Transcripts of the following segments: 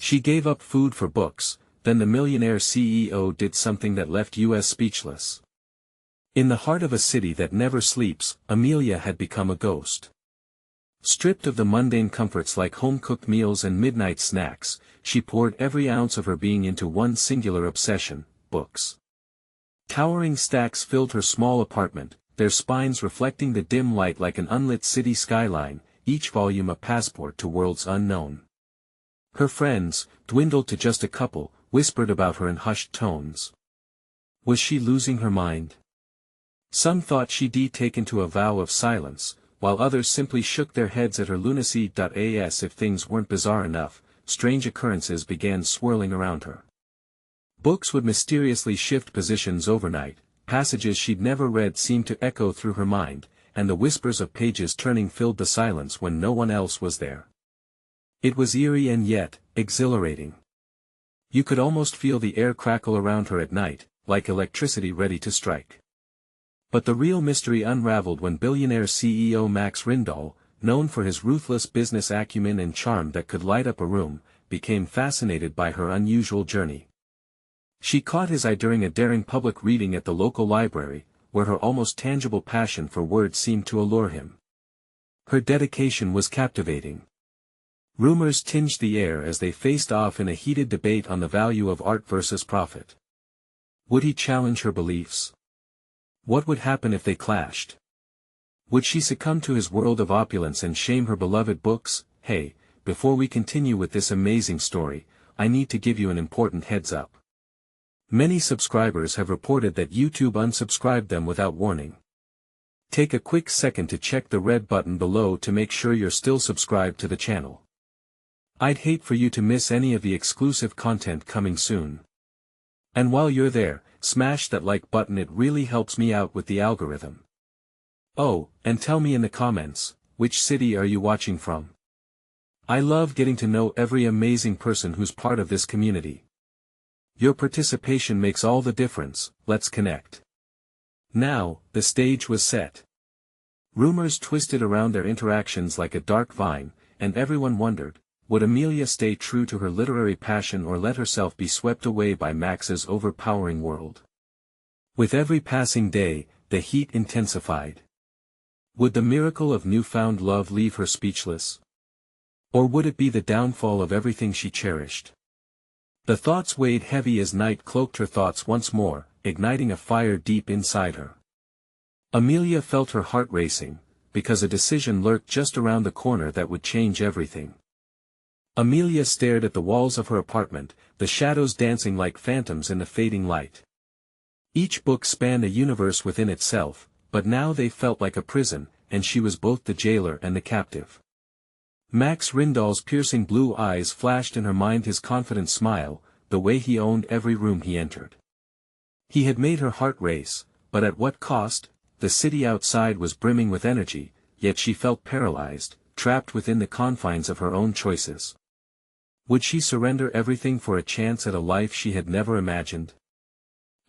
She gave up food for books. Then the millionaire CEO did something that left us speechless. In the heart of a city that never sleeps, Amelia had become a ghost. Stripped of the mundane comforts like home-cooked meals and midnight snacks, she poured every ounce of her being into one singular obsession: books. Towering stacks filled her small apartment, their spines reflecting the dim light like an unlit city skyline, each volume a passport to worlds unknown. Her friends, dwindled to just a couple, whispered about her in hushed tones. Was she losing her mind? Some thought she'd taken to a vow of silence, while others simply shook their heads at her lunacy. As if things weren't bizarre enough, strange occurrences began swirling around her. Books would mysteriously shift positions overnight, passages she'd never read seemed to echo through her mind, and the whispers of pages turning filled the silence when no one else was there. It was eerie and yet, exhilarating. You could almost feel the air crackle around her at night, like electricity ready to strike. But the real mystery unraveled when billionaire CEO Max Rindahl, known for his ruthless business acumen and charm that could light up a room, became fascinated by her unusual journey. She caught his eye during a daring public reading at the local library, where her almost tangible passion for words seemed to allure him. Her dedication was captivating. Rumors tinged the air as they faced off in a heated debate on the value of art versus profit. Would he challenge her beliefs? What would happen if they clashed? Would she succumb to his world of opulence and shame her beloved books? Hey, before we continue with this amazing story, I need to give you an important heads up. Many subscribers have reported that YouTube unsubscribed them without warning. Take a quick second to check the red button below to make sure you're still subscribed to the channel. I'd hate for you to miss any of the exclusive content coming soon. And while you're there, smash that like button, it really helps me out with the algorithm. Oh, and tell me in the comments, which city are you watching from? I love getting to know every amazing person who's part of this community. Your participation makes all the difference. Let's connect. Now, the stage was set. Rumors twisted around their interactions like a dark vine, and everyone wondered, would Amelia stay true to her literary passion or let herself be swept away by Max's overpowering world? With every passing day, the heat intensified. Would the miracle of newfound love leave her speechless? Or would it be the downfall of everything she cherished? The thoughts weighed heavy as night cloaked her thoughts once more, igniting a fire deep inside her. Amelia felt her heart racing, because a decision lurked just around the corner that would change everything. Amelia stared at the walls of her apartment, the shadows dancing like phantoms in the fading light. Each book spanned a universe within itself, but now they felt like a prison, and she was both the jailer and the captive. Max Rindahl's piercing blue eyes flashed in her mind, his confident smile, the way he owned every room he entered. He had made her heart race, but at what cost? The city outside was brimming with energy, yet she felt paralyzed, trapped within the confines of her own choices. Would she surrender everything for a chance at a life she had never imagined?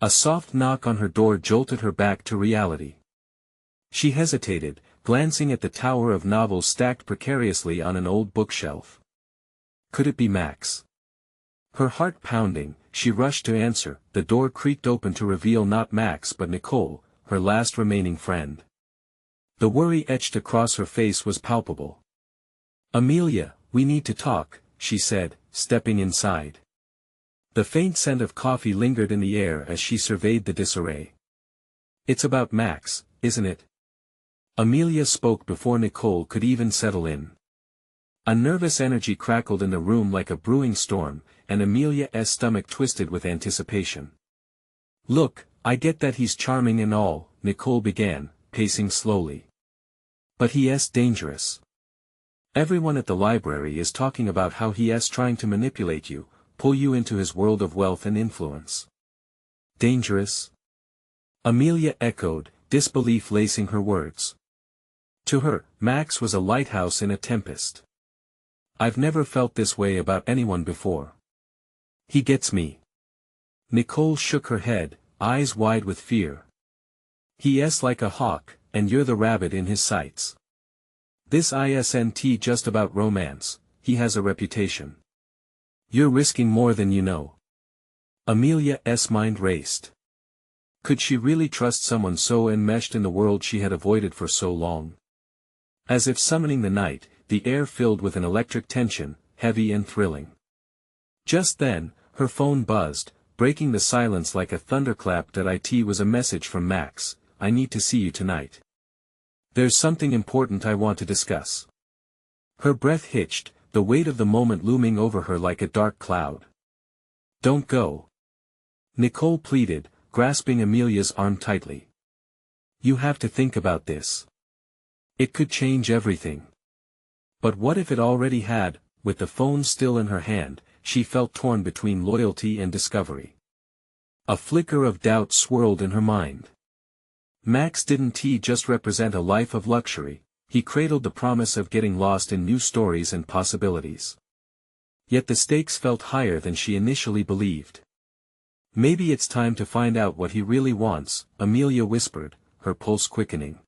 A soft knock on her door jolted her back to reality. She hesitated, glancing at the tower of novels stacked precariously on an old bookshelf. Could it be Max? Her heart pounding, she rushed to answer. The door creaked open to reveal not Max but Nicole, her last remaining friend. The worry etched across her face was palpable. "Amelia, we need to talk," she said, stepping inside. The faint scent of coffee lingered in the air as she surveyed the disarray. "It's about Max, isn't it?" Amelia spoke before Nicole could even settle in. A nervous energy crackled in the room like a brewing storm, and Amelia's stomach twisted with anticipation. "Look, I get that he's charming and all," Nicole began, pacing slowly. "But he's dangerous. Everyone at the library is talking about how he's trying to manipulate you, pull you into his world of wealth and influence." "Dangerous?" Amelia echoed, disbelief lacing her words. To her, Max was a lighthouse in a tempest. "I've never felt this way about anyone before. He gets me." Nicole shook her head, eyes wide with fear. "He's like a hawk, and you're the rabbit in his sights. This isn't just about romance, he has a reputation." You're risking more than you know. Amelia's mind raced. Could she really trust someone so enmeshed in the world she had avoided for so long? As if summoning the night, the air filled with an electric tension, heavy and thrilling. Just then, her phone buzzed, breaking the silence like a thunderclap. It was a message from Max. I need to see you tonight. There's something important I want to discuss. Her breath hitched, the weight of the moment looming over her like a dark cloud. Don't go. Nicole pleaded, grasping Amelia's arm tightly. You have to think about this. It could change everything. But what if it already had? With the phone still in her hand, she felt torn between loyalty and discovery. A flicker of doubt swirled in her mind. Max didn't just represent a life of luxury, he cradled the promise of getting lost in new stories and possibilities. Yet the stakes felt higher than she initially believed. Maybe it's time to find out what he really wants, Amelia whispered, her pulse quickening.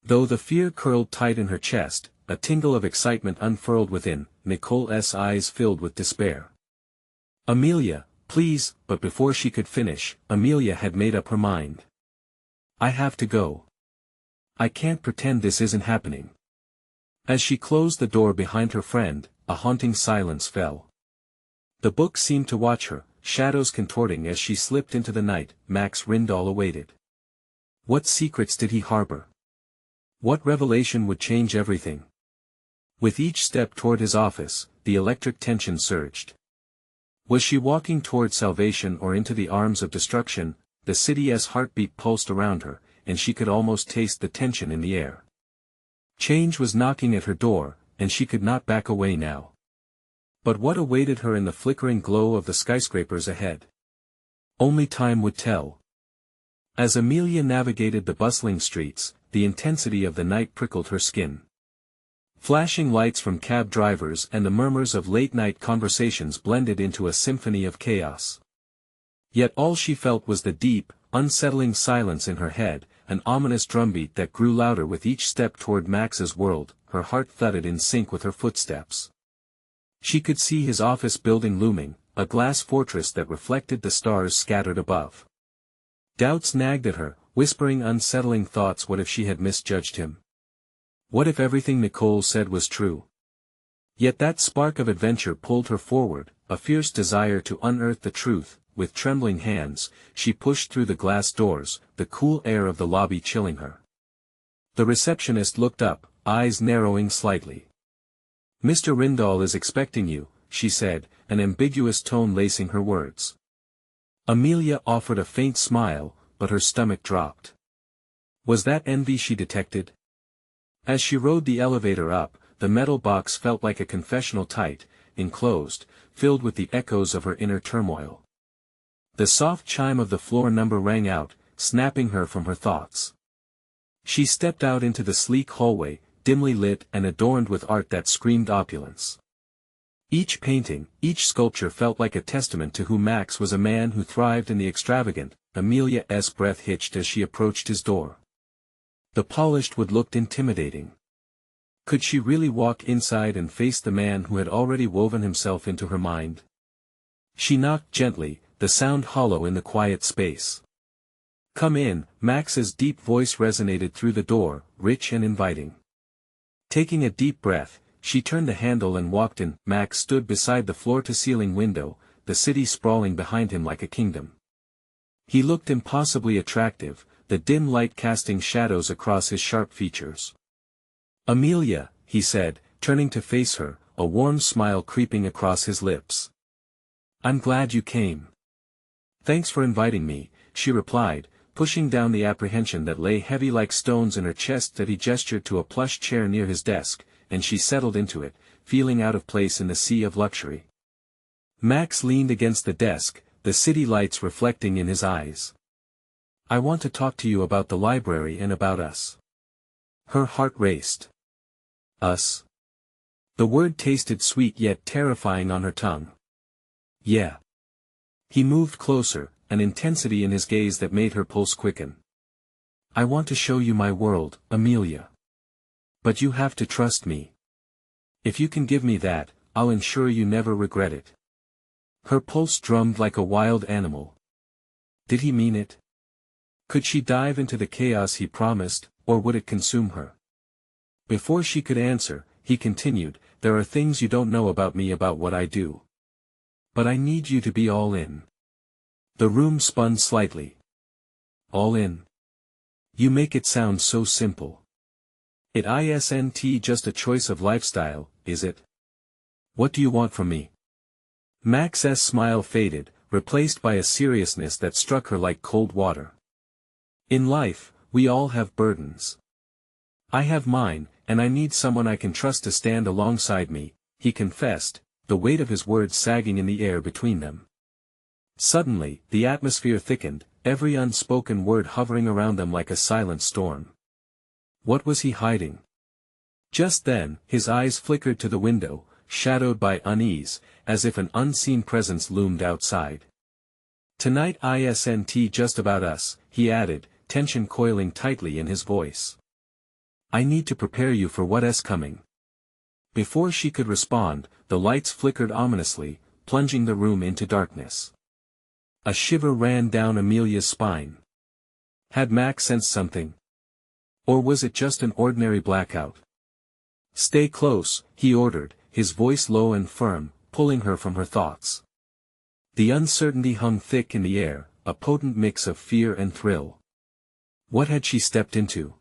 Though the fear curled tight in her chest, a tingle of excitement unfurled within. Nicole's eyes filled with despair. Amelia, please, but before she could finish, Amelia had made up her mind. I have to go. I can't pretend this isn't happening. As she closed the door behind her friend, a haunting silence fell. The book seemed to watch her, shadows contorting as she slipped into the night. Max Rindahl awaited. What secrets did he harbor? What revelation would change everything? With each step toward his office, the electric tension surged. Was she walking toward salvation or into the arms of destruction? The city's heartbeat pulsed around her, and she could almost taste the tension in the air. Change was knocking at her door, and she could not back away now. But what awaited her in the flickering glow of the skyscrapers ahead? Only time would tell. As Amelia navigated the bustling streets, the intensity of the night prickled her skin. Flashing lights from cab drivers and the murmurs of late-night conversations blended into a symphony of chaos. Yet all she felt was the deep, unsettling silence in her head, an ominous drumbeat that grew louder with each step toward Max's world. Her heart thudded in sync with her footsteps. She could see his office building looming, a glass fortress that reflected the stars scattered above. Doubts nagged at her, whispering unsettling thoughts. What if she had misjudged him? What if everything Nicole said was true? Yet that spark of adventure pulled her forward, a fierce desire to unearth the truth. With trembling hands, she pushed through the glass doors, the cool air of the lobby chilling her. The receptionist looked up, eyes narrowing slightly. Mr. Rindahl is expecting you, she said, an ambiguous tone lacing her words. Amelia offered a faint smile, but her stomach dropped. Was that envy she detected? As she rode the elevator up, the metal box felt like a confessional tight, enclosed, filled with the echoes of her inner turmoil. The soft chime of the floor number rang out, snapping her from her thoughts. She stepped out into the sleek hallway, dimly lit and adorned with art that screamed opulence. Each painting, each sculpture felt like a testament to who Max was, a man who thrived in the extravagant. Amelia's breath hitched as she approached his door. The polished wood looked intimidating. Could she really walk inside and face the man who had already woven himself into her mind? She knocked gently, the sound hollow in the quiet space. Come in, Max's deep voice resonated through the door, rich and inviting. Taking a deep breath, she turned the handle and walked in. Max stood beside the floor-to-ceiling window, the city sprawling behind him like a kingdom. He looked impossibly attractive, the dim light casting shadows across his sharp features. Amelia, he said, turning to face her, a warm smile creeping across his lips. I'm glad you came. Thanks for inviting me, she replied, pushing down the apprehension that lay heavy like stones in her chest. That he gestured to a plush chair near his desk, and she settled into it, feeling out of place in the sea of luxury. Max leaned against the desk, the city lights reflecting in his eyes. I want to talk to you about the library and about us. Her heart raced. Us? The word tasted sweet yet terrifying on her tongue. Yeah. He moved closer, an intensity in his gaze that made her pulse quicken. I want to show you my world, Amelia. But you have to trust me. If you can give me that, I'll ensure you never regret it. Her pulse drummed like a wild animal. Did he mean it? Could she dive into the chaos he promised, or would it consume her? Before she could answer, he continued, "There are things you don't know about me about what I do. But I need you to be all in." The room spun slightly. All in? You make it sound so simple. It isn't just a choice of lifestyle, is it? What do you want from me? Max's smile faded, replaced by a seriousness that struck her like cold water. In life, we all have burdens. I have mine, and I need someone I can trust to stand alongside me, he confessed, the weight of his words sagging in the air between them. Suddenly, the atmosphere thickened, every unspoken word hovering around them like a silent storm. What was he hiding? Just then, his eyes flickered to the window, shadowed by unease, as if an unseen presence loomed outside. "Tonight isn't just about us," he added, tension coiling tightly in his voice. "I need to prepare you for what's coming." Before she could respond, the lights flickered ominously, plunging the room into darkness. A shiver ran down Amelia's spine. Had Max sensed something? Or was it just an ordinary blackout? "Stay close," he ordered, his voice low and firm, pulling her from her thoughts. The uncertainty hung thick in the air, a potent mix of fear and thrill. What had she stepped into?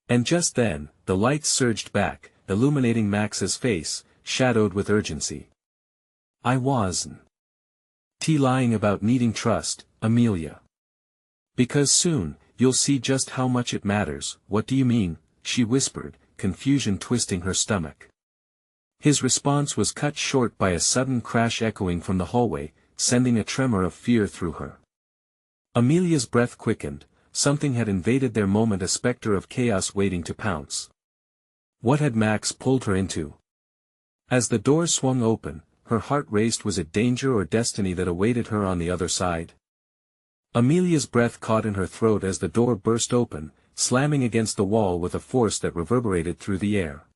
And just then, the lights surged back, illuminating Max's face, shadowed with urgency. "I wasn't lying about needing trust, Amelia. Because soon, you'll see just how much it matters." "What do you mean?" she whispered, confusion twisting her stomach. His response was cut short by a sudden crash echoing from the hallway, sending a tremor of fear through her. Amelia's breath quickened. Something had invaded their moment, a specter of chaos waiting to pounce. What had Max pulled her into? As the door swung open, her heart raced. Was it danger or destiny that awaited her on the other side? Amelia's breath caught in her throat as the door burst open, slamming against the wall with a force that reverberated through the air.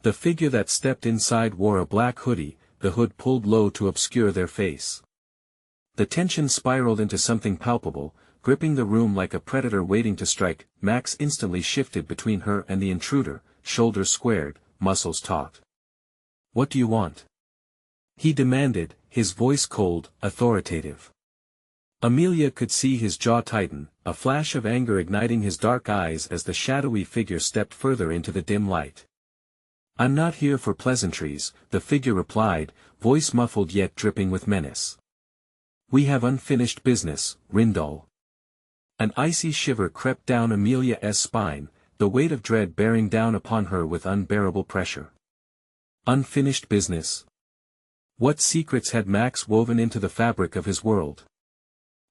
The figure that stepped inside wore a black hoodie, the hood pulled low to obscure their face. The tension spiraled into something palpable, gripping the room like a predator waiting to strike. Max instantly shifted between her and the intruder, shoulders squared, muscles taut. "What do you want?" he demanded, his voice cold, authoritative. Amelia could see his jaw tighten, a flash of anger igniting his dark eyes as the shadowy figure stepped further into the dim light. "I'm not here for pleasantries," the figure replied, voice muffled yet dripping with menace. "We have unfinished business, Rindal." An icy shiver crept down Amelia's spine, the weight of dread bearing down upon her with unbearable pressure. Unfinished business? What secrets had Max woven into the fabric of his world?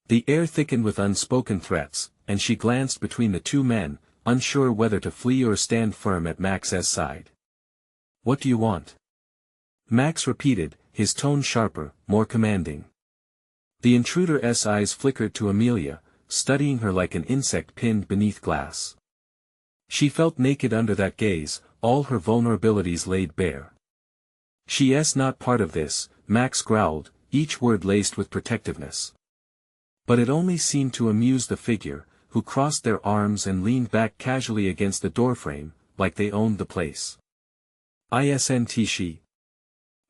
The air thickened with unspoken threats, and she glanced between the two men, unsure whether to flee or stand firm at Max's side. "What do you want?" Max repeated, his tone sharper, more commanding. The intruder's eyes flickered to Amelia, studying her like an insect pinned beneath glass. She felt naked under that gaze, all her vulnerabilities laid bare. "She's not part of this," Max growled, each word laced with protectiveness. But it only seemed to amuse the figure, who crossed their arms and leaned back casually against the doorframe, like they owned the place. "Isn't she?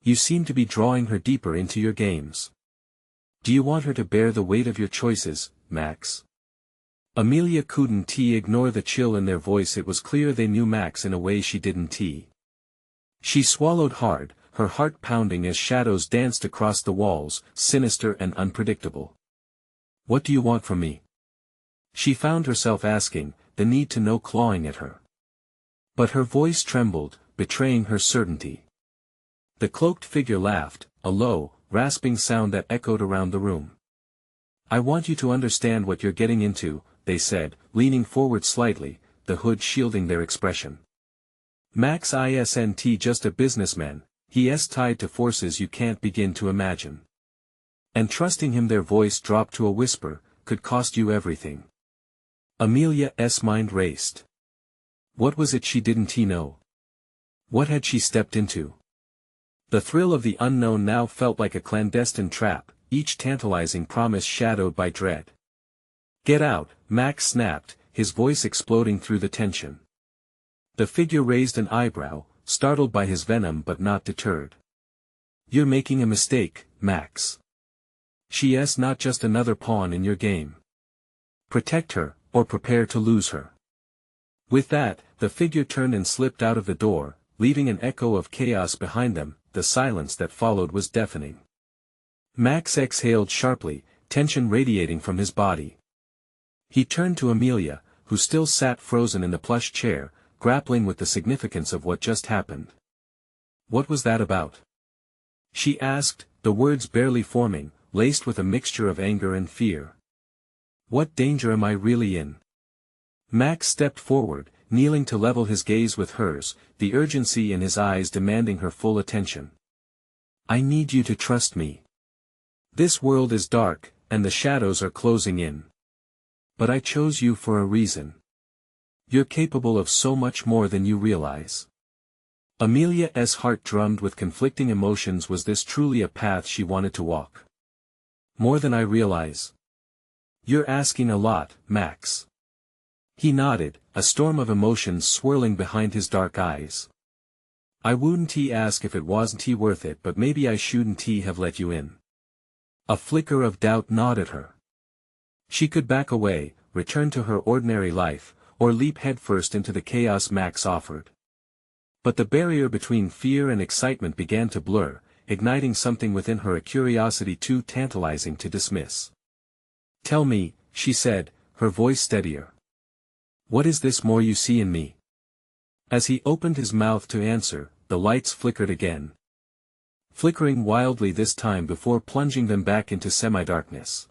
You seem to be drawing her deeper into your games. Do you want her to bear the weight of your choices, Max?" Amelia couldn't ignore the chill in their voice. It was clear they knew Max in a way she didn't. She swallowed hard, her heart pounding as shadows danced across the walls, sinister and unpredictable. "What do you want from me?" she found herself asking, the need to know clawing at her. But her voice trembled, betraying her certainty. The cloaked figure laughed, a low, rasping sound that echoed around the room. "I want you to understand what you're getting into," they said, leaning forward slightly, the hood shielding their expression. "Max isn't just a businessman, he's tied to forces you can't begin to imagine. And trusting him," their voice dropped to a whisper, "could cost you everything." Amelia's mind raced. What was it she didn't know? What had she stepped into? The thrill of the unknown now felt like a clandestine trap, each tantalizing promise shadowed by dread. "Get out," Max snapped, his voice exploding through the tension. The figure raised an eyebrow, startled by his venom but not deterred. "You're making a mistake, Max. She's not just another pawn in your game. Protect her, or prepare to lose her." With that, the figure turned and slipped out of the door, leaving an echo of chaos behind them. The silence that followed was deafening. Max exhaled sharply, tension radiating from his body. He turned to Amelia, who still sat frozen in the plush chair, grappling with the significance of what just happened. "What was that about?" she asked, the words barely forming, laced with a mixture of anger and fear. "What danger am I really in?" Max stepped forward, kneeling to level his gaze with hers, the urgency in his eyes demanding her full attention. "I need you to trust me. This world is dark, and the shadows are closing in. But I chose you for a reason. You're capable of so much more than you realize." Amelia's heart drummed with conflicting emotions. Was this truly a path she wanted to walk? "More than I realize." "You're asking a lot, Max." He nodded, a storm of emotions swirling behind his dark eyes. "I wouldn't ask if it wasn't worth it, but maybe I shouldn't have let you in." A flicker of doubt gnawed at her. She could back away, return to her ordinary life, or leap headfirst into the chaos Max offered. But the barrier between fear and excitement began to blur, igniting something within her, a curiosity too tantalizing to dismiss. "Tell me," she said, her voice steadier. "What is this more you see in me?" As he opened his mouth to answer, the lights flickered again. Flickering wildly this time before plunging them back into semi-darkness.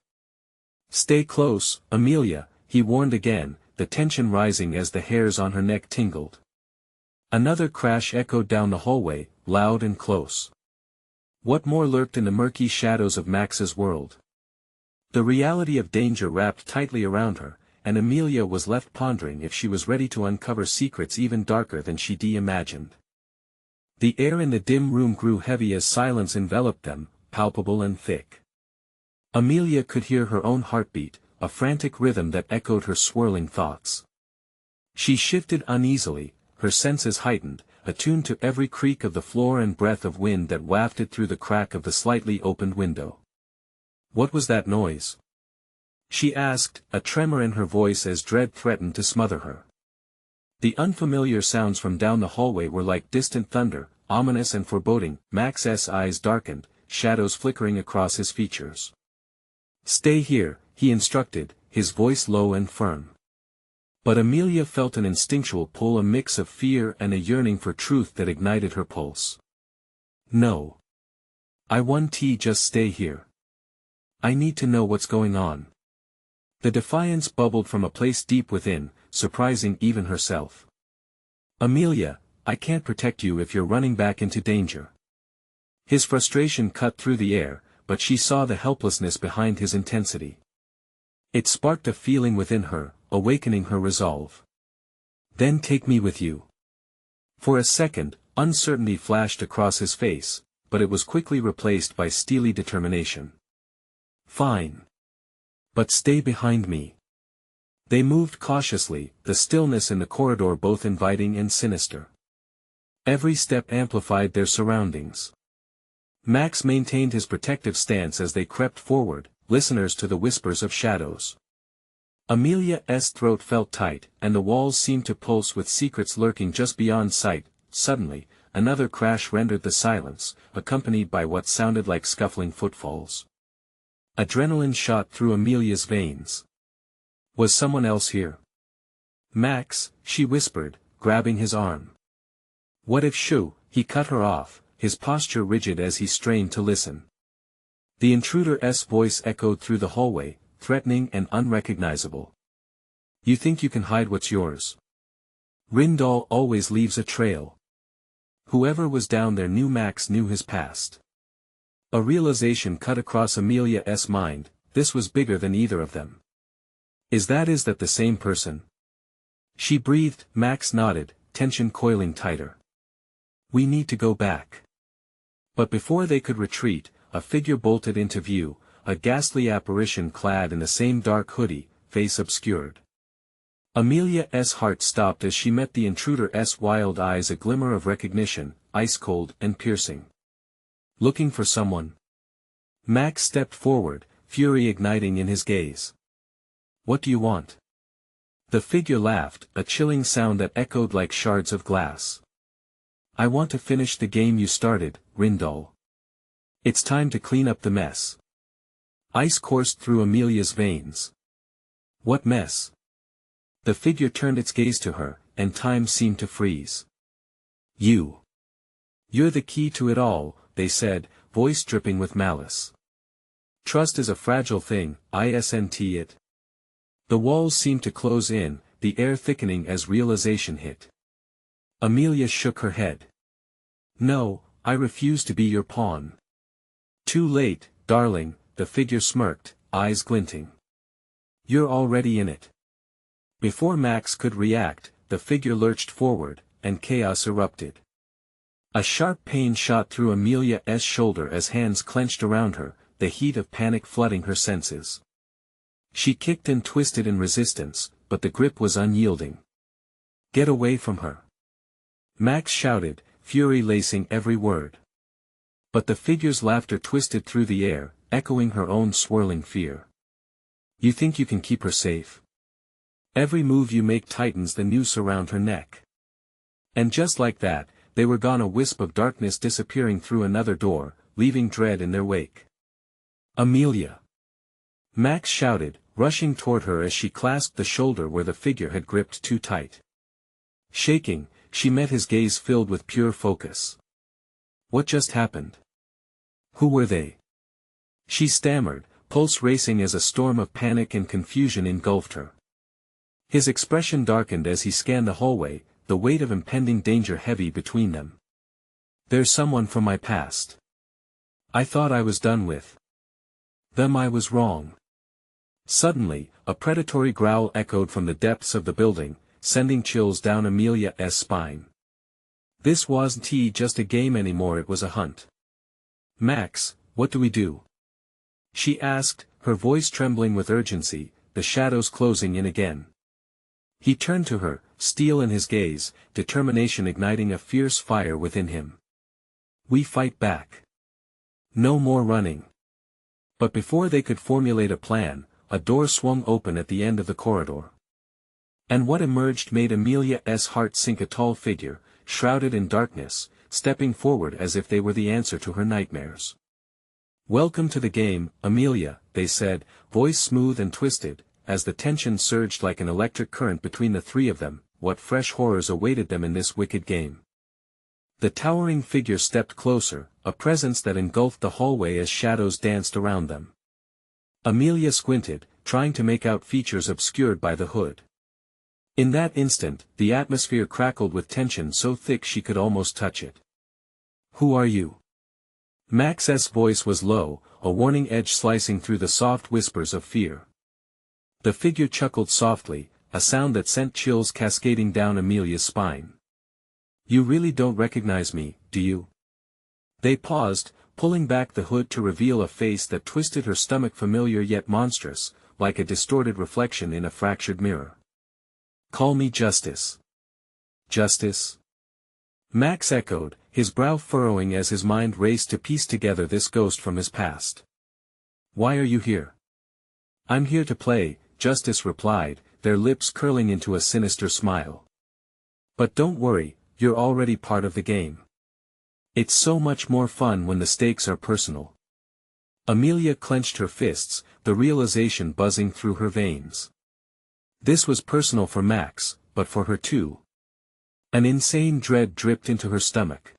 "Stay close, Amelia," he warned again, the tension rising as the hairs on her neck tingled. Another crash echoed down the hallway, loud and close. What more lurked in the murky shadows of Max's world? The reality of danger wrapped tightly around her, and Amelia was left pondering if she was ready to uncover secrets even darker than she'd imagined. The air in the dim room grew heavy as silence enveloped them, palpable and thick. Amelia could hear her own heartbeat, a frantic rhythm that echoed her swirling thoughts. She shifted uneasily, her senses heightened, attuned to every creak of the floor and breath of wind that wafted through the crack of the slightly opened window. "What was that noise?" she asked, a tremor in her voice as dread threatened to smother her. The unfamiliar sounds from down the hallway were like distant thunder, ominous and foreboding. Max's eyes darkened, shadows flickering across his features. "Stay here," he instructed, his voice low and firm. But Amelia felt an instinctual pull, a mix of fear and a yearning for truth that ignited her pulse. "No. I want to just stay here. I need to know what's going on." The defiance bubbled from a place deep within, surprising even herself. "Amelia, I can't protect you if you're running back into danger." His frustration cut through the air, but she saw the helplessness behind his intensity. It sparked a feeling within her, awakening her resolve. "Then take me with you." For a second, uncertainty flashed across his face, but it was quickly replaced by steely determination. "Fine. But stay behind me." They moved cautiously, the stillness in the corridor both inviting and sinister. Every step amplified their surroundings. Max maintained his protective stance as they crept forward, listeners to the whispers of shadows. Amelia's throat felt tight, and the walls seemed to pulse with secrets lurking just beyond sight. Suddenly, another crash rendered the silence, accompanied by what sounded like scuffling footfalls. Adrenaline shot through Amelia's veins. Was someone else here? "Max," she whispered, grabbing his arm. "What if he cut her off, his posture rigid as he strained to listen. The intruder's voice echoed through the hallway, threatening and unrecognizable. "You think you can hide what's yours? Rindal always leaves a trail." Whoever was down there knew Max knew his past. A realization cut across Amelia's mind, this was bigger than either of them. Is that the same person?" she breathed. Max nodded, tension coiling tighter. "We need to go back. But before they could retreat, a figure bolted into view, a ghastly apparition clad in the same dark hoodie, face obscured. Amelia's heart stopped as she met the intruder's wild eyes, a glimmer of recognition, ice-cold and piercing. Looking for someone? Max stepped forward, fury igniting in his gaze. What do you want? The figure laughed, a chilling sound that echoed like shards of glass. I want to finish the game you started, Rindal. It's time to clean up the mess. Ice coursed through Amelia's veins. What mess? The figure turned its gaze to her, and time seemed to freeze. You're the key to it all, they said, voice dripping with malice. Trust is a fragile thing, isn't it? The walls seemed to close in, the air thickening as realization hit. Amelia shook her head. No, I refuse to be your pawn. Too late, darling, the figure smirked, eyes glinting. You're already in it. Before Max could react, the figure lurched forward, and chaos erupted. A sharp pain shot through Amelia's shoulder as hands clenched around her, the heat of panic flooding her senses. She kicked and twisted in resistance, but the grip was unyielding. Get away from her! Max shouted, fury lacing every word. But the figure's laughter twisted through the air, echoing her own swirling fear. You think you can keep her safe? Every move you make tightens the noose around her neck. And just like that, they were gone, a wisp of darkness disappearing through another door, leaving dread in their wake. Amelia! Max shouted, rushing toward her as she clasped the shoulder where the figure had gripped too tight. Shaking, she met his gaze filled with pure focus. What just happened? Who were they? She stammered, pulse racing as a storm of panic and confusion engulfed her. His expression darkened as he scanned the hallway, the weight of impending danger heavy between them. There's someone from my past. I thought I was done with them. I was wrong. Suddenly, a predatory growl echoed from the depths of the building, sending chills down Amelia's spine. This wasn't just a game anymore, it was a hunt. Max, what do we do? She asked, her voice trembling with urgency, the shadows closing in again. He turned to her, steel in his gaze, determination igniting a fierce fire within him. We fight back. No more running. But before they could formulate a plan, a door swung open at the end of the corridor. And what emerged made Amelia's heart sink, a tall figure, shrouded in darkness, stepping forward as if they were the answer to her nightmares. Welcome to the game, Amelia, they said, voice smooth and twisted, as the tension surged like an electric current between the three of them. What fresh horrors awaited them in this wicked game? The towering figure stepped closer, a presence that engulfed the hallway as shadows danced around them. Amelia squinted, trying to make out features obscured by the hood. In that instant, the atmosphere crackled with tension so thick she could almost touch it. Who are you? Max's voice was low, a warning edge slicing through the soft whispers of fear. The figure chuckled softly, a sound that sent chills cascading down Amelia's spine. You really don't recognize me, do you? They paused, pulling back the hood to reveal a face that twisted her stomach, familiar yet monstrous, like a distorted reflection in a fractured mirror. Call me Justice. Justice? Max echoed, his brow furrowing as his mind raced to piece together this ghost from his past. Why are you here? I'm here to play, Justice replied, their lips curling into a sinister smile. But don't worry, you're already part of the game. It's so much more fun when the stakes are personal. Amelia clenched her fists, the realization buzzing through her veins. This was personal for Max, but for her too. An insane dread dripped into her stomach.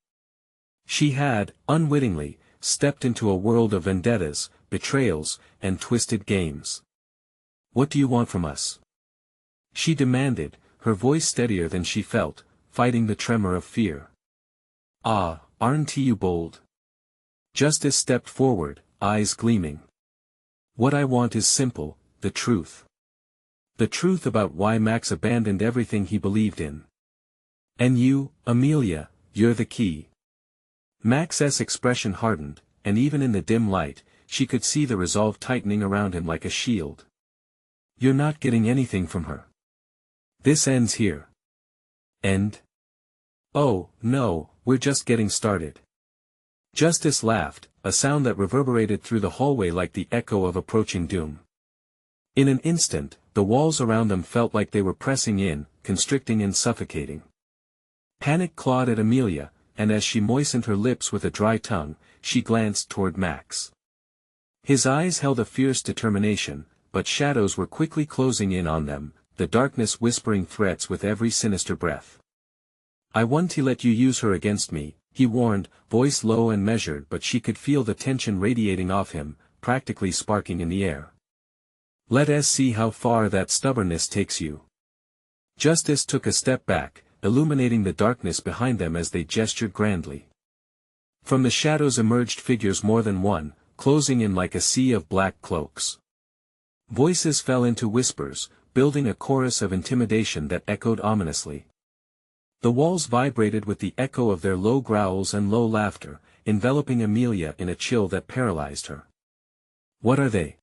She had, unwittingly, stepped into a world of vendettas, betrayals, and twisted games. What do you want from us? She demanded, her voice steadier than she felt, fighting the tremor of fear. Ah, aren't you bold? Justice stepped forward, eyes gleaming. What I want is simple, the truth. The truth about why Max abandoned everything he believed in. And you, Amelia, you're the key. Max's expression hardened, and even in the dim light, she could see the resolve tightening around him like a shield. "You're not getting anything from her. This ends here." "End?" "Oh, no, we're just getting started." Justice laughed, a sound that reverberated through the hallway like the echo of approaching doom. In an instant, the walls around them felt like they were pressing in, constricting and suffocating. Panic clawed at Amelia, and as she moistened her lips with a dry tongue, she glanced toward Max. His eyes held a fierce determination, but shadows were quickly closing in on them, the darkness whispering threats with every sinister breath. "I want to let you use her against me," he warned, voice low and measured, but she could feel the tension radiating off him, practically sparking in the air. "Let us see how far that stubbornness takes you." Justice took a step back, illuminating the darkness behind them as they gestured grandly. From the shadows emerged figures more than one, closing in like a sea of black cloaks. Voices fell into whispers, building a chorus of intimidation that echoed ominously. The walls vibrated with the echo of their low growls and low laughter, enveloping Amelia in a chill that paralyzed her. "What are they?"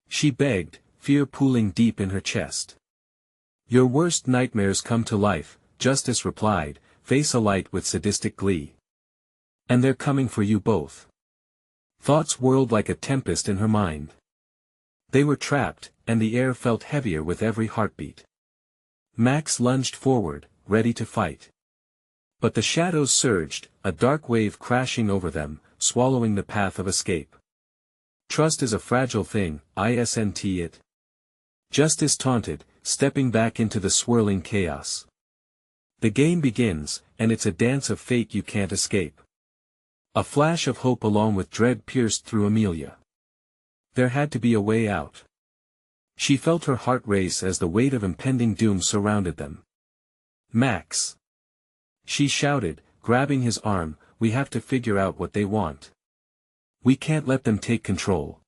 she begged, fear pooling deep in her chest. "Your worst nightmares come to life," Justice replied, face alight with sadistic glee. "And they're coming for you both." Thoughts whirled like a tempest in her mind. They were trapped, and the air felt heavier with every heartbeat. Max lunged forward, ready to fight. But the shadows surged, a dark wave crashing over them, swallowing the path of escape. "Trust is a fragile thing, isn't it?" Justice taunted, stepping back into the swirling chaos. "The game begins, and it's a dance of fate you can't escape." A flash of hope along with dread pierced through Amelia. There had to be a way out. She felt her heart race as the weight of impending doom surrounded them. "Max!" she shouted, grabbing his arm, "we have to figure out what they want. We can't let them take control."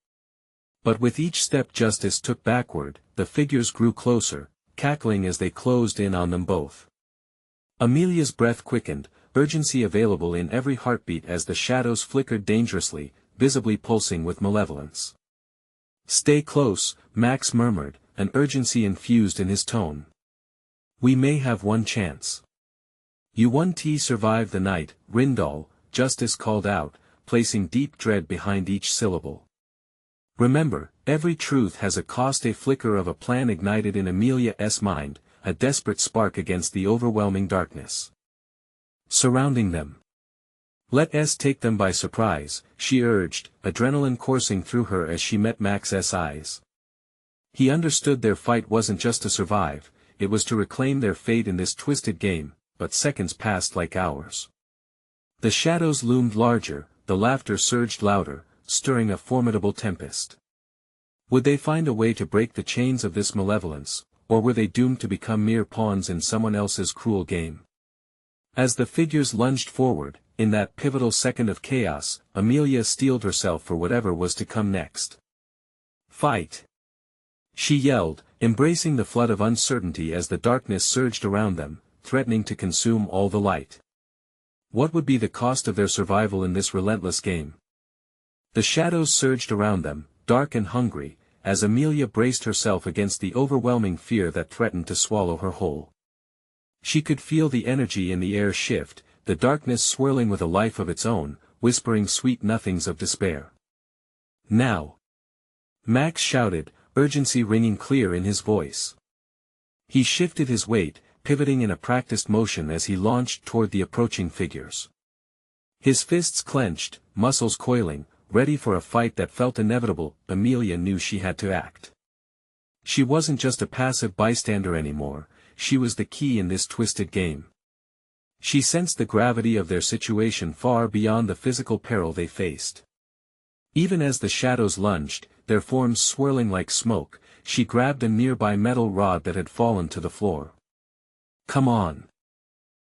But with each step Justice took backward, the figures grew closer, cackling as they closed in on them both. Amelia's breath quickened, urgency available in every heartbeat as the shadows flickered dangerously, visibly pulsing with malevolence. "Stay close," Max murmured, an urgency infused in his tone. "We may have one chance." "You won't survive the night, Rindal," Justice called out, placing deep dread behind each syllable. "Remember, every truth has a cost." A flicker of a plan ignited in Amelia's mind, a desperate spark against the overwhelming darkness surrounding them. "Let us take them by surprise," she urged, adrenaline coursing through her as she met Max's eyes. He understood their fight wasn't just to survive, it was to reclaim their fate in this twisted game, but seconds passed like hours. The shadows loomed larger, the laughter surged louder, stirring a formidable tempest. Would they find a way to break the chains of this malevolence, or were they doomed to become mere pawns in someone else's cruel game? As the figures lunged forward, in that pivotal second of chaos, Amelia steeled herself for whatever was to come next. "Fight!" she yelled, embracing the flood of uncertainty as the darkness surged around them, threatening to consume all the light. What would be the cost of their survival in this relentless game? The shadows surged around them, dark and hungry, as Amelia braced herself against the overwhelming fear that threatened to swallow her whole. She could feel the energy in the air shift, the darkness swirling with a life of its own, whispering sweet nothings of despair. "Now!" Max shouted, urgency ringing clear in his voice. He shifted his weight, pivoting in a practiced motion as he launched toward the approaching figures. His fists clenched, muscles coiling, ready for a fight that felt inevitable. Amelia knew she had to act. She wasn't just a passive bystander anymore, she was the key in this twisted game. She sensed the gravity of their situation far beyond the physical peril they faced. Even as the shadows lunged, their forms swirling like smoke, she grabbed a nearby metal rod that had fallen to the floor. "Come on!"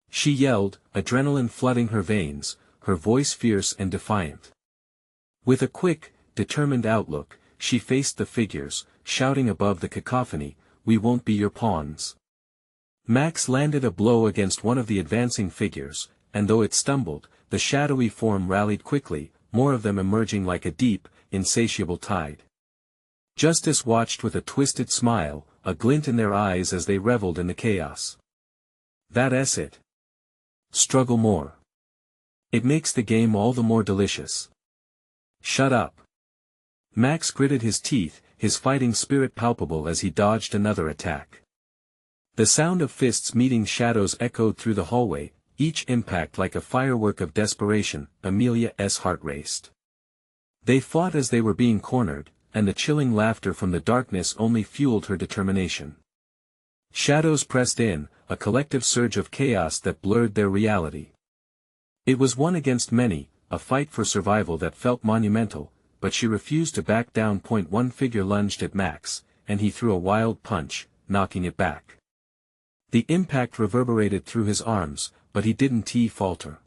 she yelled, adrenaline flooding her veins, her voice fierce and defiant. With a quick, determined outlook, she faced the figures, shouting above the cacophony, "We won't be your pawns." Max landed a blow against one of the advancing figures, and though it stumbled, the shadowy form rallied quickly, more of them emerging like a deep, insatiable tide. Justice watched with a twisted smile, a glint in their eyes as they reveled in the chaos. That's it. Struggle more. It makes the game all the more delicious. Shut up. Max gritted his teeth, his fighting spirit palpable as he dodged another attack. The sound of fists meeting shadows echoed through the hallway, each impact like a firework of desperation. Amelia's heart raced. They fought as they were being cornered, and the chilling laughter from the darkness only fueled her determination. Shadows pressed in, a collective surge of chaos that blurred their reality. It was one against many, a fight for survival that felt monumental, but she refused to back down. One figure lunged at Max, and he threw a wild punch, knocking it back. The impact reverberated through his arms, but he didn't falter.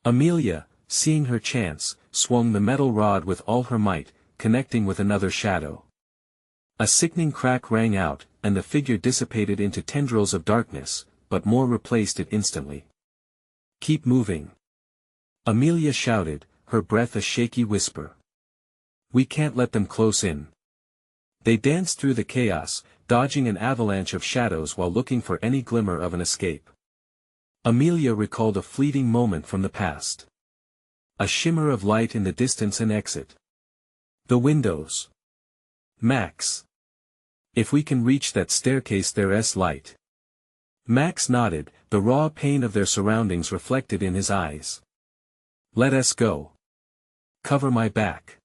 Amelia, seeing her chance, swung the metal rod with all her might, connecting with another shadow. A sickening crack rang out, and the figure dissipated into tendrils of darkness, but more replaced it instantly. Keep moving. Amelia shouted, her breath a shaky whisper. We can't let them close in. They danced through the chaos, dodging an avalanche of shadows while looking for any glimmer of an escape. Amelia recalled a fleeting moment from the past. A shimmer of light in the distance, an exit. The windows. Max. If we can reach that staircase, there's light. Max nodded, the raw pain of their surroundings reflected in his eyes. Let us go. Cover my back.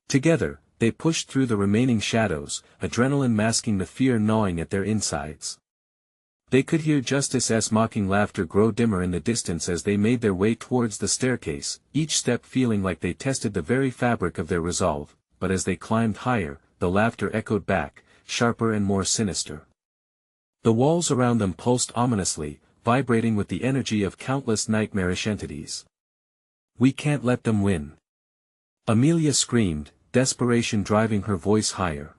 Together, they pushed through the remaining shadows, adrenaline masking the fear gnawing at their insides. They could hear Justice's mocking laughter grow dimmer in the distance as they made their way towards the staircase, each step feeling like they tested the very fabric of their resolve, but as they climbed higher, the laughter echoed back, sharper and more sinister. The walls around them pulsed ominously, vibrating with the energy of countless nightmarish entities. We can't let them win. Amelia screamed, desperation driving her voice higher.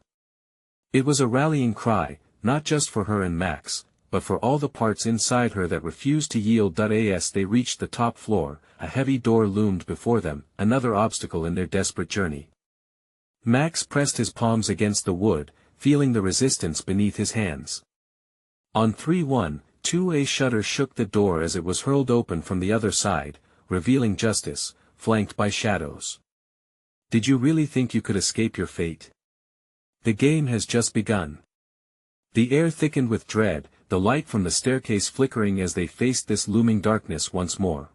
It was a rallying cry, not just for her and Max, but for all the parts inside her that refused to yield. As they reached the top floor, a heavy door loomed before them, another obstacle in their desperate journey. Max pressed his palms against the wood, feeling the resistance beneath his hands. On 3-1-2, a shudder shook the door as it was hurled open from the other side, revealing Justice, flanked by shadows. Did you really think you could escape your fate? The game has just begun. The air thickened with dread, the light from the staircase flickering as they faced this looming darkness once more.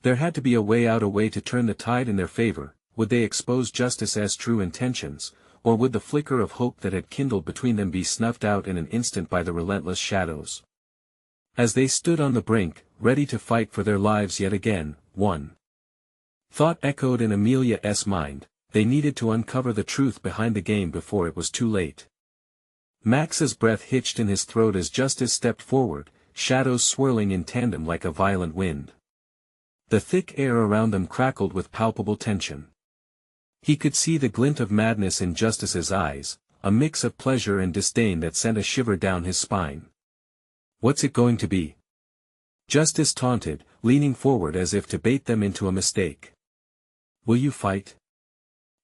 There had to be a way out, a way to turn the tide in their favor. Would they expose Justice's true intentions, or would the flicker of hope that had kindled between them be snuffed out in an instant by the relentless shadows? As they stood on the brink, ready to fight for their lives yet again, one thought echoed in Amelia's mind: they needed to uncover the truth behind the game before it was too late. Max's breath hitched in his throat as Justice stepped forward, shadows swirling in tandem like a violent wind. The thick air around them crackled with palpable tension. He could see the glint of madness in Justice's eyes, a mix of pleasure and disdain that sent a shiver down his spine. What's it going to be? Justice taunted, leaning forward as if to bait them into a mistake. Will you fight?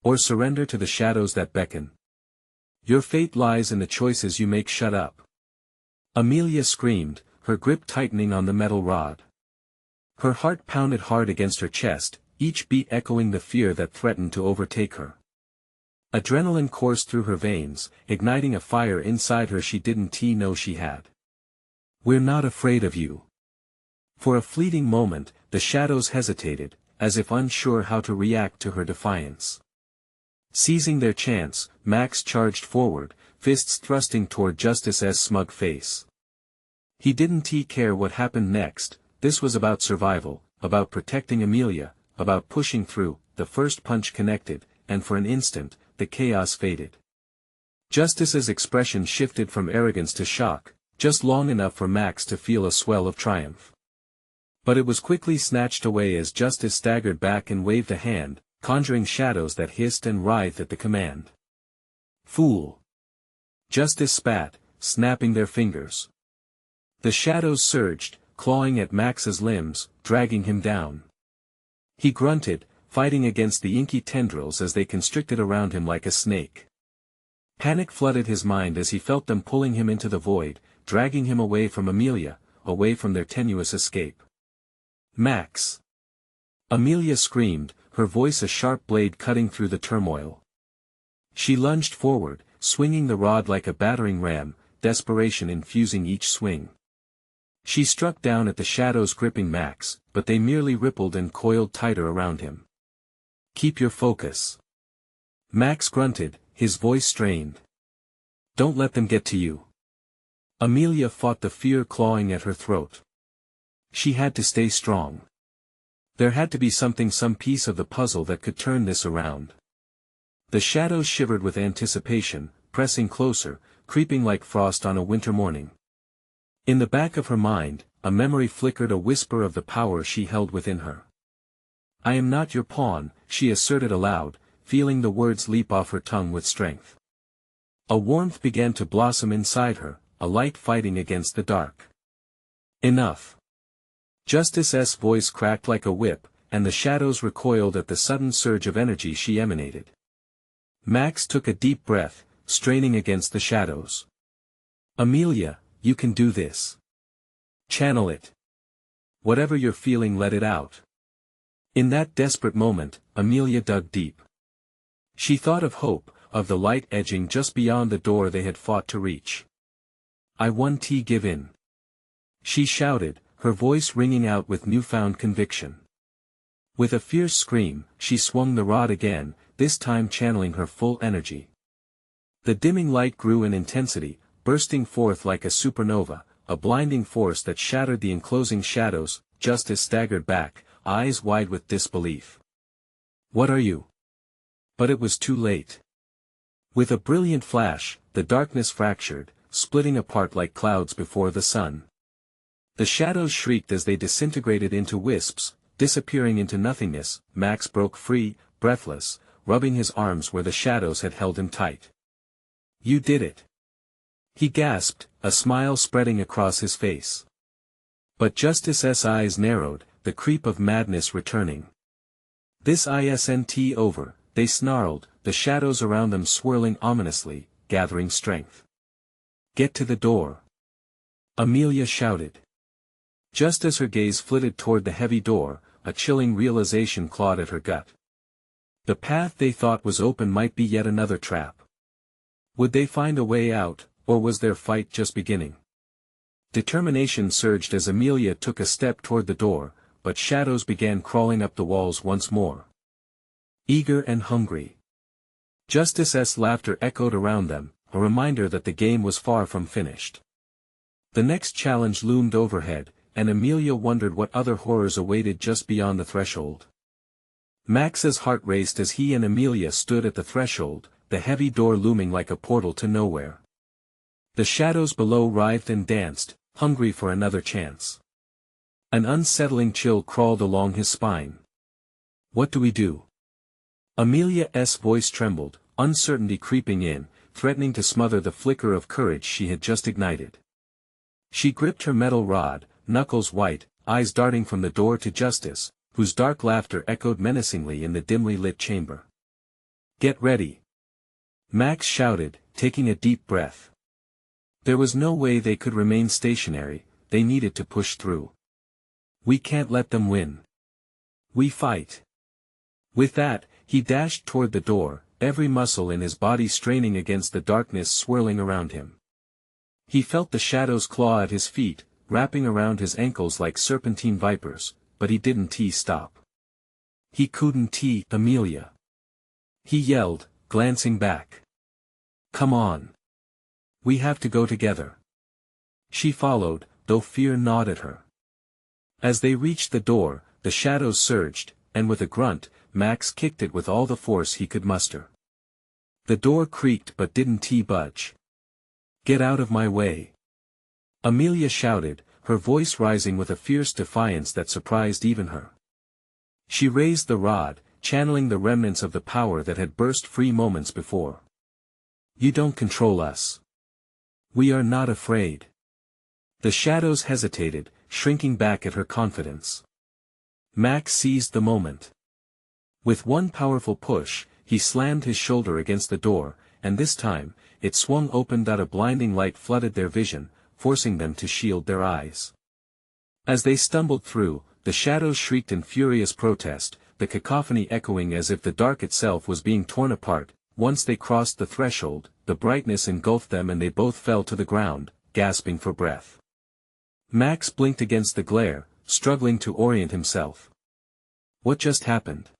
Or surrender to the shadows that beckon? Your fate lies in the choices you make. Shut up. Amelia screamed, her grip tightening on the metal rod. Her heart pounded hard against her chest, each beat echoing the fear that threatened to overtake her. Adrenaline coursed through her veins, igniting a fire inside her she didn't know she had. We're not afraid of you. For a fleeting moment, the shadows hesitated, as if unsure how to react to her defiance. Seizing their chance, Max charged forward, fists thrusting toward Justice's smug face. He didn't care what happened next. This was about survival, about protecting Amelia, about pushing through. The first punch connected, and for an instant, the chaos faded. Justice's expression shifted from arrogance to shock, just long enough for Max to feel a swell of triumph. But it was quickly snatched away as Justice staggered back and waved a hand, conjuring shadows that hissed and writhed at the command. Fool! Justice spat, snapping their fingers. The shadows surged, clawing at Max's limbs, dragging him down. He grunted, fighting against the inky tendrils as they constricted around him like a snake. Panic flooded his mind as he felt them pulling him into the void, dragging him away from Amelia, away from their tenuous escape. Max! Amelia screamed, her voice a sharp blade cutting through the turmoil. She lunged forward, swinging the rod like a battering ram, desperation infusing each swing. She struck down at the shadows gripping Max, but they merely rippled and coiled tighter around him. Keep your focus. Max grunted, his voice strained. Don't let them get to you. Amelia fought the fear clawing at her throat. She had to stay strong. There had to be some piece of the puzzle that could turn this around. The shadows shivered with anticipation, pressing closer, creeping like frost on a winter morning. In the back of her mind, a memory flickered, a whisper of the power she held within her. I am not your pawn, she asserted aloud, feeling the words leap off her tongue with strength. A warmth began to blossom inside her, a light fighting against the dark. Enough. Justice's voice cracked like a whip, and the shadows recoiled at the sudden surge of energy she emanated. Max took a deep breath, straining against the shadows. Amelia, you can do this. Channel it. Whatever you're feeling, let it out. In that desperate moment, Amelia dug deep. She thought of hope, of the light edging just beyond the door they had fought to reach. I won't give in. She shouted, her voice ringing out with newfound conviction. With a fierce scream, she swung the rod again, this time channeling her full energy. The dimming light grew in intensity, bursting forth like a supernova, a blinding force that shattered the enclosing shadows. Justice staggered back, eyes wide with disbelief. What are you? But it was too late. With a brilliant flash, the darkness fractured, splitting apart like clouds before the sun. The shadows shrieked as they disintegrated into wisps, disappearing into nothingness. Max broke free, breathless, rubbing his arms where the shadows had held him tight. You did it. He gasped, a smile spreading across his face. But Justice's eyes narrowed, the creep of madness returning. This isn't over, they snarled, the shadows around them swirling ominously, gathering strength. Get to the door. Amelia shouted. Just as her gaze flitted toward the heavy door, a chilling realization clawed at her gut. The path they thought was open might be yet another trap. Would they find a way out, or was their fight just beginning? Determination surged as Amelia took a step toward the door, but shadows began crawling up the walls once more. Eager and hungry. Justice's laughter echoed around them, a reminder that the game was far from finished. The next challenge loomed overhead, and Amelia wondered what other horrors awaited just beyond the threshold. Max's heart raced as he and Amelia stood at the threshold, the heavy door looming like a portal to nowhere. The shadows below writhed and danced, hungry for another chance. An unsettling chill crawled along his spine. What do we do? Amelia's voice trembled, uncertainty creeping in, threatening to smother the flicker of courage she had just ignited. She gripped her metal rod, knuckles white, eyes darting from the door to Justice, whose dark laughter echoed menacingly in the dimly lit chamber. Get ready. Max shouted, taking a deep breath. There was no way they could remain stationary, they needed to push through. We can't let them win. We fight. With that, he dashed toward the door, every muscle in his body straining against the darkness swirling around him. He felt the shadows claw at his feet, wrapping around his ankles like serpentine vipers, but he didn't stop. He couldn't Amelia. He yelled, glancing back. Come on. We have to go together. She followed, though fear gnawed at her. As they reached the door, the shadows surged, and with a grunt, Max kicked it with all the force he could muster. The door creaked but didn't budge. Get out of my way. Amelia shouted, her voice rising with a fierce defiance that surprised even her. She raised the rod, channeling the remnants of the power that had burst free moments before. You don't control us. We are not afraid. The shadows hesitated, shrinking back at her confidence. Max seized the moment. With one powerful push, he slammed his shoulder against the door, and this time, it swung open that a blinding light flooded their vision, forcing them to shield their eyes. As they stumbled through, the shadows shrieked in furious protest, the cacophony echoing as if the dark itself was being torn apart. Once they crossed the threshold, the brightness engulfed them and they both fell to the ground, gasping for breath. Max blinked against the glare, struggling to orient himself. What just happened?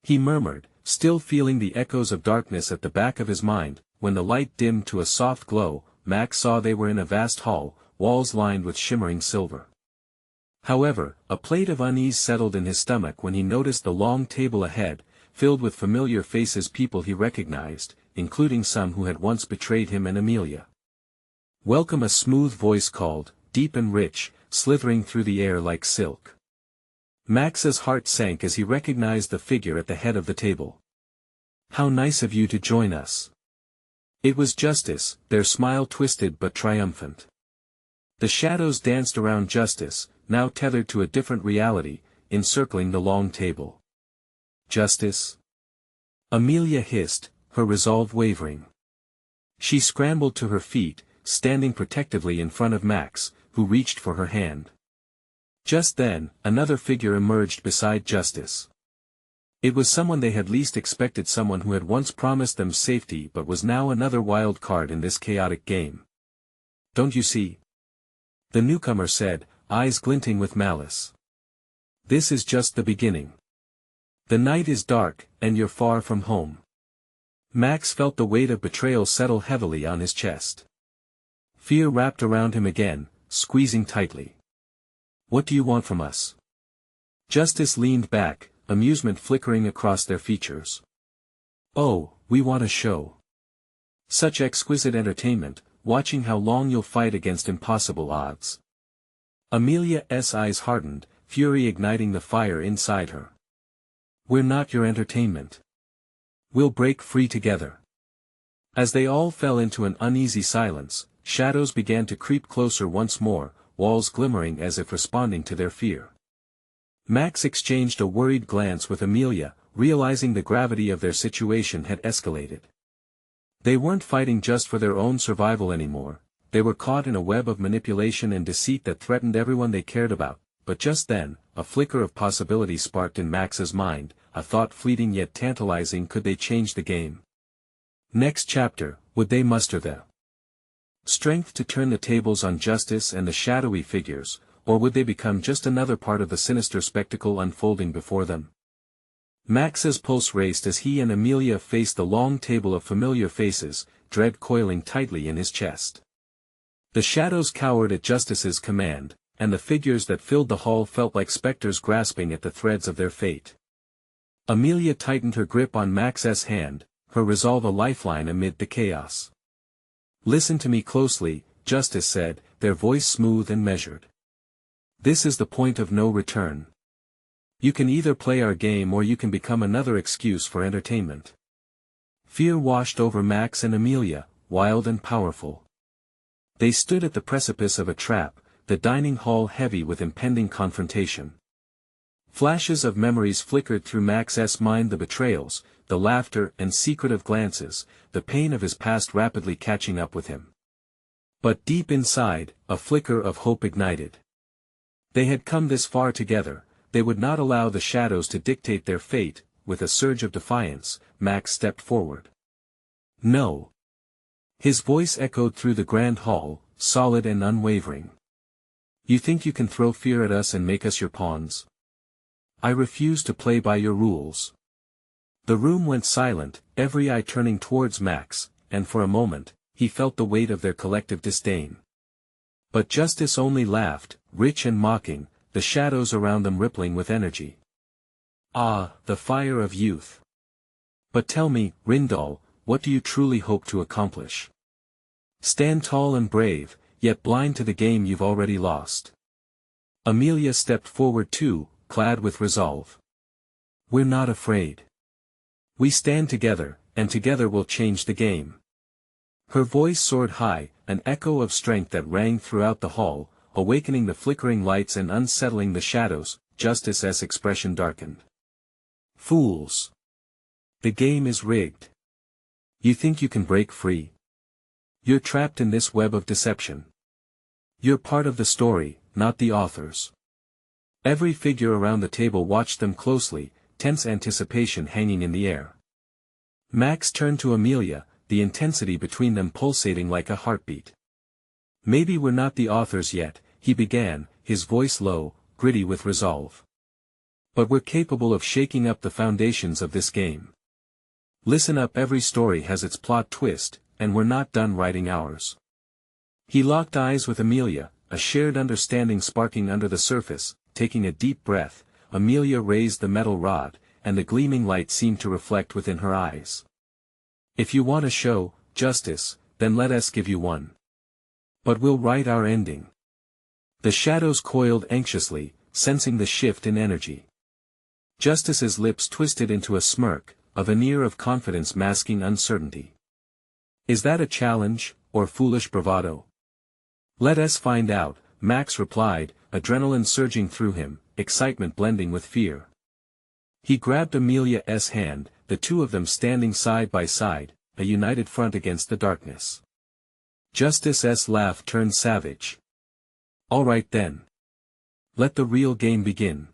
He murmured, still feeling the echoes of darkness at the back of his mind. When the light dimmed to a soft glow, Max saw they were in a vast hall, walls lined with shimmering silver. However, a plate of unease settled in his stomach when he noticed the long table ahead, filled with familiar faces, people he recognized, including some who had once betrayed him and Amelia. "Welcome," a smooth voice called, deep and rich, slithering through the air like silk. Max's heart sank as he recognized the figure at the head of the table. "How nice of you to join us." It was Justice, their smile twisted but triumphant. The shadows danced around Justice, now tethered to a different reality, encircling the long table. "Justice?" Amelia hissed, her resolve wavering. She scrambled to her feet, standing protectively in front of Max, who reached for her hand. Just then, another figure emerged beside Justice. It was someone they had least expected, someone who had once promised them safety but was now another wild card in this chaotic game. "Don't you see?" the newcomer said, eyes glinting with malice. "This is just the beginning. The night is dark, and you're far from home." Max felt the weight of betrayal settle heavily on his chest. Fear wrapped around him again, squeezing tightly. "What do you want from us?" Justice leaned back, amusement flickering across their features. "Oh, we want a show. Such exquisite entertainment, watching how long you'll fight against impossible odds." Amelia's eyes hardened, fury igniting the fire inside her. "We're not your entertainment. We'll break free together." As they all fell into an uneasy silence, shadows began to creep closer once more, walls glimmering as if responding to their fear. Max exchanged a worried glance with Amelia, realizing the gravity of their situation had escalated. They weren't fighting just for their own survival anymore, they were caught in a web of manipulation and deceit that threatened everyone they cared about. But just then, a flicker of possibility sparked in Max's mind, a thought fleeting yet tantalizing. Could they change the game? Next chapter, would they muster the strength to turn the tables on Justice and the shadowy figures, or would they become just another part of the sinister spectacle unfolding before them? Max's pulse raced as he and Amelia faced the long table of familiar faces, dread coiling tightly in his chest. The shadows cowered at Justice's command, and the figures that filled the hall felt like specters grasping at the threads of their fate. Amelia tightened her grip on Max's hand, her resolve a lifeline amid the chaos. "Listen to me closely," Justice said, their voice smooth and measured. "This is the point of no return. You can either play our game or you can become another excuse for entertainment." Fear washed over Max and Amelia, wild and powerful. They stood at the precipice of a trap, the dining hall heavy with impending confrontation. Flashes of memories flickered through Max's mind, the betrayals, the laughter and secretive glances, the pain of his past rapidly catching up with him. But deep inside, a flicker of hope ignited. They had come this far together, they would not allow the shadows to dictate their fate. With a surge of defiance, Max stepped forward. "No." His voice echoed through the grand hall, solid and unwavering. "You think you can throw fear at us and make us your pawns? I refuse to play by your rules." The room went silent, every eye turning towards Max, and for a moment, he felt the weight of their collective disdain. But Justice only laughed, rich and mocking, the shadows around them rippling with energy. "Ah, the fire of youth. But tell me, Rindal, what do you truly hope to accomplish? Stand tall and brave, yet blind to the game you've already lost." Amelia stepped forward too, clad with resolve. "We're not afraid. We stand together, and together we'll change the game." Her voice soared high, an echo of strength that rang throughout the hall, awakening the flickering lights and unsettling the shadows. Justice's expression darkened. Fools! The game is rigged. You think you can break free? You're trapped in this web of deception. You're part of the story, not the authors. Every figure around the table watched them closely, tense anticipation hanging in the air. Max turned to Amelia, the intensity between them pulsating like a heartbeat. Maybe we're not the authors yet, he began, his voice low, gritty with resolve. But we're capable of shaking up the foundations of this game. Listen up, every story has its plot twist, and we're not done writing ours. He locked eyes with Amelia, a shared understanding sparking under the surface. Taking a deep breath, Amelia raised the metal rod, and the gleaming light seemed to reflect within her eyes. If you want a show, Justice, then let us give you one. But we'll write our ending. The shadows coiled anxiously, sensing the shift in energy. Justice's lips twisted into a smirk, a veneer of confidence masking uncertainty. Is that a challenge, or foolish bravado? Let us find out, Max replied, adrenaline surging through him, excitement blending with fear. He grabbed Amelia's hand, the two of them standing side by side, a united front against the darkness. Justice's laugh turned savage. All right then. Let the real game begin.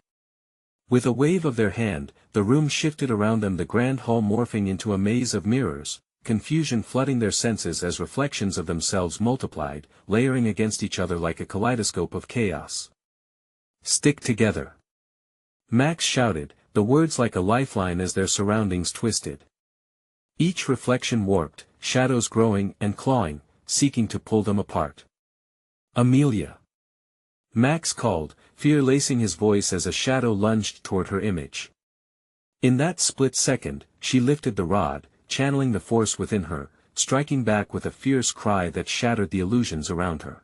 With a wave of their hand, the room shifted around them, the grand hall morphing into a maze of mirrors, confusion flooding their senses as reflections of themselves multiplied, layering against each other like a kaleidoscope of chaos. Stick together! Max shouted, the words like a lifeline as their surroundings twisted. Each reflection warped, shadows growing and clawing, seeking to pull them apart. Amelia! Max called, fear lacing his voice as a shadow lunged toward her image. In that split second, she lifted the rod, channeling the force within her, striking back with a fierce cry that shattered the illusions around her.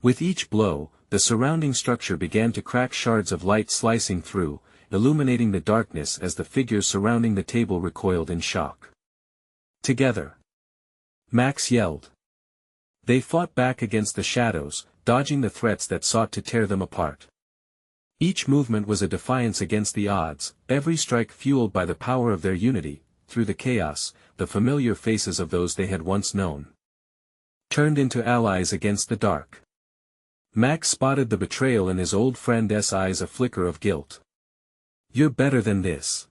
With each blow, the surrounding structure began to crack, shards of light slicing through, illuminating the darkness as the figures surrounding the table recoiled in shock. Together! Max yelled. They fought back against the shadows, dodging the threats that sought to tear them apart. Each movement was a defiance against the odds, every strike fueled by the power of their unity. Through the chaos, the familiar faces of those they had once known turned into allies against the dark. Max spotted the betrayal in his old friend's eyes, a flicker of guilt. You're better than this.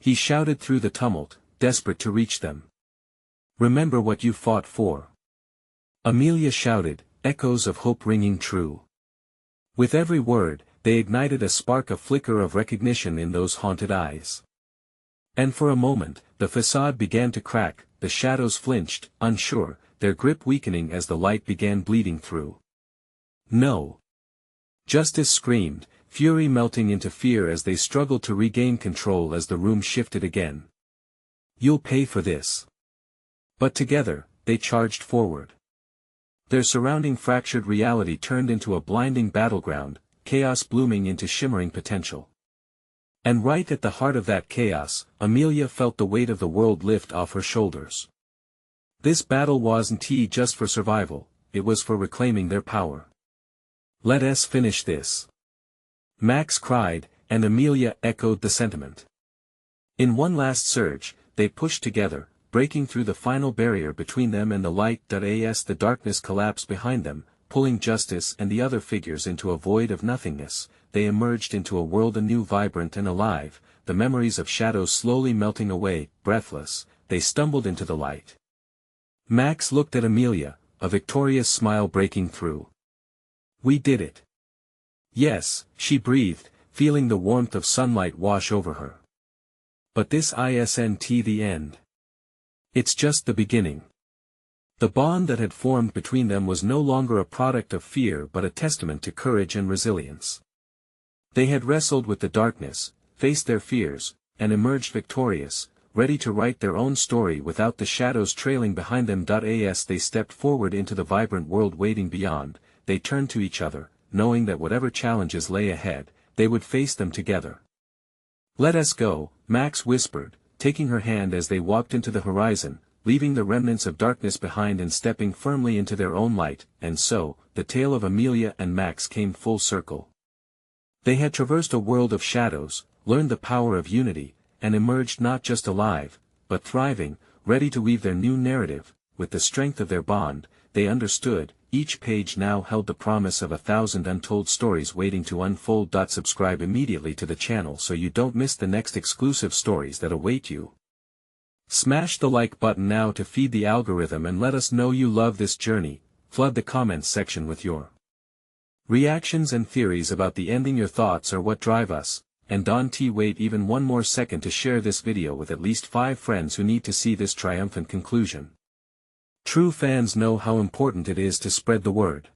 He shouted through the tumult, desperate to reach them. Remember what you fought for. Amelia shouted, echoes of hope ringing true. With every word, they ignited a spark, a flicker of recognition in those haunted eyes. And for a moment, the facade began to crack, the shadows flinched, unsure, their grip weakening as the light began bleeding through. No! Justice screamed, fury melting into fear as they struggled to regain control as the room shifted again. You'll pay for this. But together, they charged forward. Their surrounding fractured reality turned into a blinding battleground, chaos blooming into shimmering potential. And right at the heart of that chaos, Amelia felt the weight of the world lift off her shoulders. This battle wasn't just for survival, it was for reclaiming their power. Let us finish this. Max cried, and Amelia echoed the sentiment. In one last surge, they pushed together, breaking through the final barrier between them and the light. As the darkness collapsed behind them, pulling Justice and the other figures into a void of nothingness, they emerged into a world anew, vibrant and alive, the memories of shadows slowly melting away. Breathless, they stumbled into the light. Max looked at Amelia, a victorious smile breaking through. We did it. Yes, she breathed, feeling the warmth of sunlight wash over her. But this isn't the end. It's just the beginning. The bond that had formed between them was no longer a product of fear but a testament to courage and resilience. They had wrestled with the darkness, faced their fears, and emerged victorious, ready to write their own story without the shadows trailing behind them. As they stepped forward into the vibrant world waiting beyond, they turned to each other, knowing that whatever challenges lay ahead, they would face them together. Let us go, Max whispered, taking her hand as they walked into the horizon, leaving the remnants of darkness behind and stepping firmly into their own light, and so, the tale of Amelia and Max came full circle. They had traversed a world of shadows, learned the power of unity, and emerged not just alive, but thriving, ready to weave their new narrative. With the strength of their bond, they understood, each page now held the promise of 1,000 untold stories waiting to unfold. Subscribe immediately to the channel so you don't miss the next exclusive stories that await you. Smash the like button now to feed the algorithm and let us know you love this journey. Flood the comments section with your reactions and theories about the ending. Your thoughts are what drive us, and wait even one more second to share this video with at least 5 friends who need to see this triumphant conclusion. True fans know how important it is to spread the word.